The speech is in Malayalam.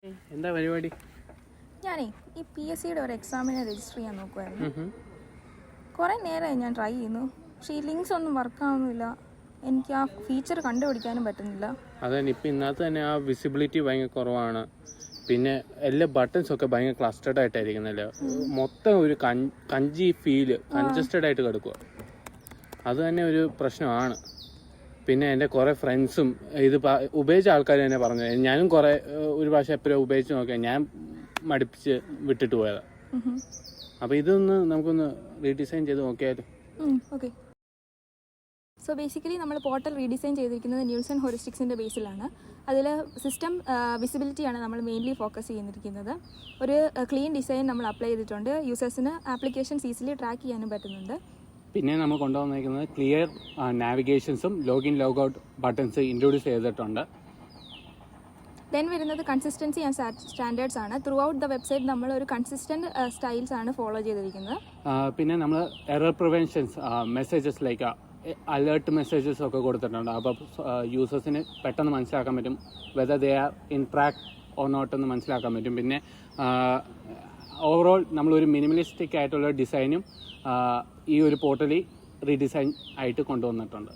എന്താ പരിപാടി? ഞാനേ ഈ PSCയുടെ ഒരു എക്സാമിനെ രജിസ്റ്റർ ചെയ്യാൻ നോക്കുമായിരുന്നു. കുറേ നേരമായി ഞാൻ ട്രൈ ചെയ്യുന്നു, പക്ഷേ ഈ ലിങ്ക്സ് ഒന്നും വർക്കാവുന്നില്ല. എനിക്ക് ആ ഫീച്ചർ കണ്ടുപിടിക്കാനും പറ്റുന്നില്ല. അതെ, ഇപ്പം ഇന്നത്തെ തന്നെ ആ വിസിബിലിറ്റി ഭയങ്കര കുറവാണ്. പിന്നെ എല്ലാ ബട്ടൺസൊക്കെ ഭയങ്കര ക്ലസ്റ്റഡ് ആയിട്ടായിരിക്കുന്നല്ലോ. മൊത്തം ഒരു കഞ്ചി ഫീല്, കൺജസ്റ്റഡ് ആയിട്ട് കിടക്കുക. അത് തന്നെ ഒരു പ്രശ്നമാണ്. പിന്നെ എൻ്റെ കുറേ ഫ്രണ്ട്സും ഇത് ഉപയോഗിച്ച ആൾക്കാർ തന്നെ പറഞ്ഞു. ഞാനും കുറേ ഒരു പ്രാവശ്യം എപ്പോഴും ഉപയോഗിച്ച് നോക്കിയാൽ ഞാൻ മടുപ്പിച്ച് വിട്ടിട്ട് പോയതാണ്. അപ്പോൾ ഇതൊന്ന് നമുക്കൊന്ന് റീഡിസൈൻ ചെയ്ത് നോക്കിയാലും. ഓക്കെ. സോ ബേസിക്കലി നമ്മൾ പോർട്ടൽ റീഡിസൈൻ ചെയ്തിരിക്കുന്നത് നിൽസൺ ഹ്യൂറിസ്റ്റിക്സിൻ്റെ ബേസിലാണ്. അതിൽ സിസ്റ്റം വിസിബിലിറ്റിയാണ് നമ്മൾ മെയിൻലി ഫോക്കസ് ചെയ്തിരിക്കുന്നത്. ഒരു ക്ലീൻ ഡിസൈൻ നമ്മൾ അപ്ലൈ ചെയ്തിട്ടുണ്ട്. യൂസേഴ്സിന് ആപ്ലിക്കേഷൻസ് ഈസിലി ട്രാക്ക് ചെയ്യാനും പറ്റുന്നുണ്ട്. പിന്നെ നമ്മൾ കൊണ്ടുവന്നിരിക്കുന്നത് ക്ലിയർ നാവിഗേഷൻസും ലോഗിൻ ലോഗൗട്ട് ബട്ടൺസ് ഇൻട്രൊഡ്യൂസ് ചെയ്തിട്ടുണ്ട്. ദെൻ വരുന്നത് കൺസിസ്റ്റൻസി ആൻഡ് സ്റ്റാൻഡേർഡ്സ് ആണ്. ത്രൂ ഔട്ട് ദ വെബ്സൈറ്റ് നമ്മൾ ഒരു കൺസിസ്റ്റന്റ് സ്റ്റൈൽസ് ആണ് ഫോളോ ചെയ്തിരിക്കുന്നത്. പിന്നെ നമ്മൾ error preventions messages like alert messages ഒക്കെ കൊടുത്തിട്ടുണ്ട്. അപ്പോൾ യൂസേഴ്സിന് പെട്ടെന്ന് മനസ്സിലാക്കാൻ പറ്റും whether they are in track or not എന്ന് മനസ്സിലാക്കാൻ പറ്റും. പിന്നെ ഓവറോൾ നമ്മളൊരു മിനിമലിസ്റ്റിക് ആയിട്ടുള്ള ഡിസൈനും ഈ ഒരു പോർട്ടലിൽ റീഡിസൈൻ ആയിട്ട് കൊണ്ടുവന്നിട്ടുണ്ട്.